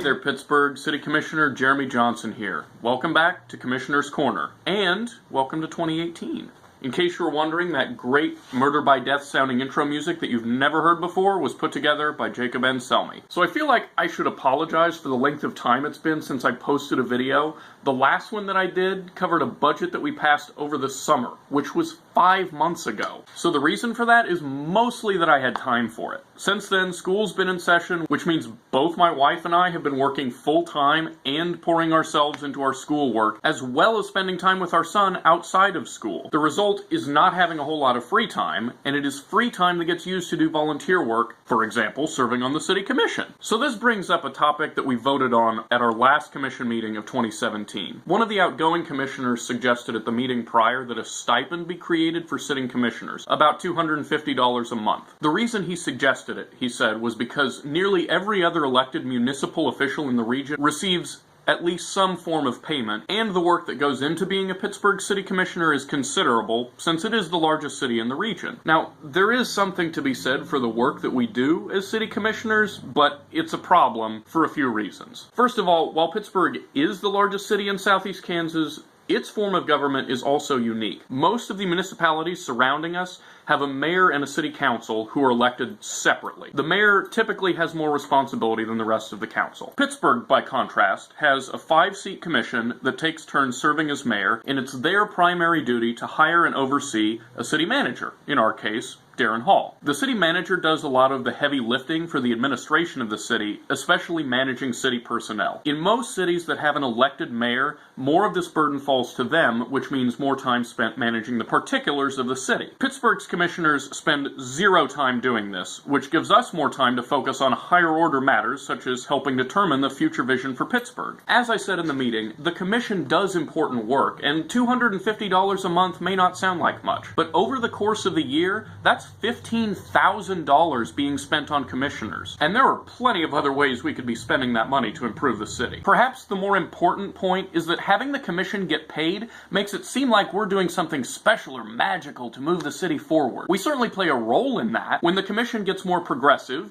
there, Pittsburgh. City Commissioner Jeremy Johnson here. Welcome back to Commissioner's Corner, and welcome to 2018. In case you were wondering, that great Murder by Death sounding intro music that you've never heard before was put together by Jacob Anselmi. So I feel like I should apologize for the length of time it's been since I posted a video. The last one that I did covered a budget that we passed over the summer, which was 5 months ago. So the reason for that is mostly that I had time for it. Since then, school's been in session, which means both my wife and I have been working full-time and pouring ourselves into our schoolwork, as well as spending time with our son outside of school. The result is not having a whole lot of free time, and it is free time that gets used to do volunteer work, for example, serving on the City Commission. So this brings up a topic that we voted on at our last commission meeting of 2017. One of the outgoing commissioners suggested at the meeting prior that a stipend be created for sitting commissioners, about $250 a month. The reason he suggested it, he said, was because nearly every other elected municipal official in the region receives at least some form of payment, and the work that goes into being a Pittsburgh City Commissioner is considerable, since it is the largest city in the region. Now, there is something to be said for the work that we do as City Commissioners, but it's a problem for a few reasons. First of all, while Pittsburgh is the largest city in southeast Kansas, its form of government is also unique. Most of the municipalities surrounding us have a mayor and a city council who are elected separately. The mayor typically has more responsibility than the rest of the council. Pittsburgh, by contrast, has a 5-seat commission that takes turns serving as mayor, and it's their primary duty to hire and oversee a city manager, in our case, Darren Hall. The city manager does a lot of the heavy lifting for the administration of the city, especially managing city personnel. In most cities that have an elected mayor, more of this burden falls to them, which means more time spent managing the particulars of the city. Pittsburgh's commissioners spend zero time doing this, which gives us more time to focus on higher order matters, such as helping determine the future vision for Pittsburgh. As I said in the meeting, the commission does important work, and $250 a month may not sound like much, but over the course of the year, that's $15,000 being spent on commissioners. And there are plenty of other ways we could be spending that money to improve the city. Perhaps the more important point is that having the commission get paid makes it seem like we're doing something special or magical to move the city forward. We certainly play a role in that. When the commission gets more progressive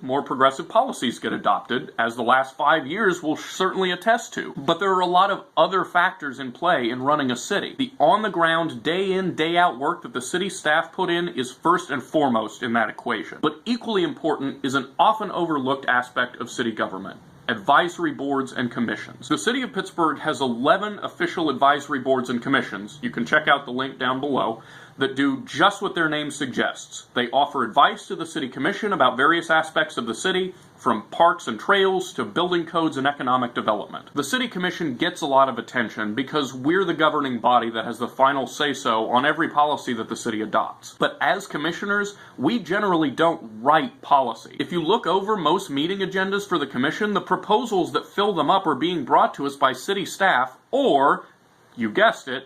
policies get adopted, as the last 5 years will certainly attest to. But there are a lot of other factors in play in running a city. The on-the-ground, day-in, day-out work that the city staff put in is first and foremost in that equation. But equally important is an often overlooked aspect of city government: advisory boards and commissions. The city of Pittsburgh has 11 official advisory boards and commissions, you can check out the link down below, that do just what their name suggests. They offer advice to the city commission about various aspects of the city, from parks and trails to building codes and economic development. The city commission gets a lot of attention because we're the governing body that has the final say-so on every policy that the city adopts. But as commissioners, we generally don't write policy. If you look over most meeting agendas for the commission, the proposals that fill them up are being brought to us by city staff or, you guessed it,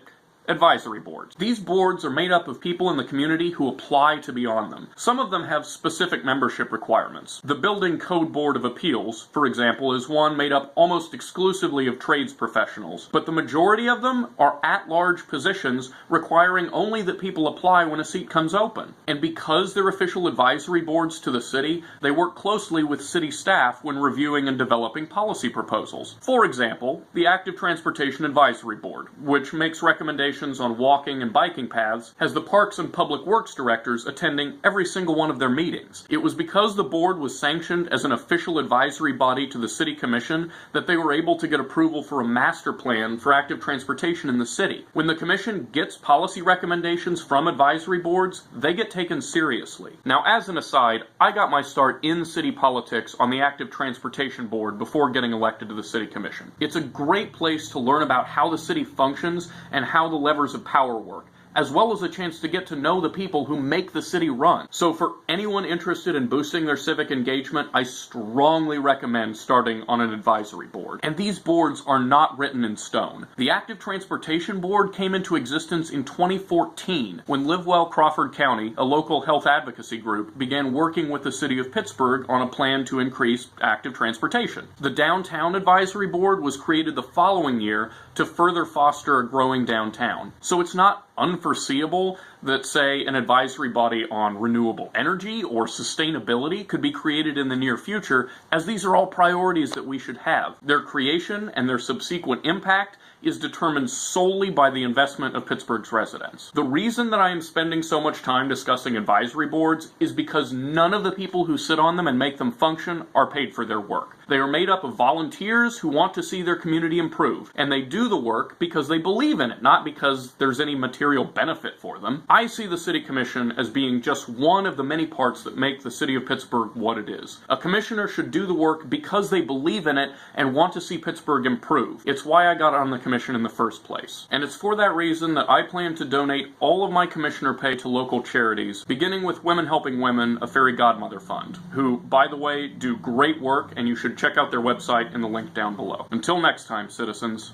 advisory boards. These boards are made up of people in the community who apply to be on them. Some of them have specific membership requirements. The Building Code Board of Appeals, for example, is one made up almost exclusively of trades professionals, but the majority of them are at-large positions requiring only that people apply when a seat comes open. And because they're official advisory boards to the city, they work closely with city staff when reviewing and developing policy proposals. For example, the Active Transportation Advisory Board, which makes recommendations on walking and biking paths, has the Parks and Public Works directors attending every single one of their meetings. It was because the board was sanctioned as an official advisory body to the City Commission that they were able to get approval for a master plan for active transportation in the city. When the Commission gets policy recommendations from advisory boards, they get taken seriously. Now, as an aside, I got my start in city politics on the Active Transportation Board before getting elected to the City Commission. It's a great place to learn about how the city functions and how the levers of power work, as well as a chance to get to know the people who make the city run. So for anyone interested in boosting their civic engagement, I strongly recommend starting on an advisory board. And these boards are not written in stone. The Active Transportation Board came into existence in 2014 when Livewell Crawford County, a local health advocacy group, began working with the city of Pittsburgh on a plan to increase active transportation. The Downtown Advisory Board was created the following year to further foster a growing downtown. So it's not unforeseeable that say an advisory body on renewable energy or sustainability could be created in the near future, as these are all priorities that we should have. Their creation and their subsequent impact is determined solely by the investment of Pittsburgh's residents. The reason that I am spending so much time discussing advisory boards is because none of the people who sit on them and make them function are paid for their work. They are made up of volunteers who want to see their community improved, and they do the work because they believe in it, not because there's any material benefit for them. I see the City Commission as being just one of the many parts that make the City of Pittsburgh what it is. A commissioner should do the work because they believe in it and want to see Pittsburgh improve. It's why I got on the commission in the first place. And it's for that reason that I plan to donate all of my commissioner pay to local charities, beginning with Women Helping Women, a Fairy Godmother Fund, who, by the way, do great work, and you should check out their website in the link down below. Until next time, citizens.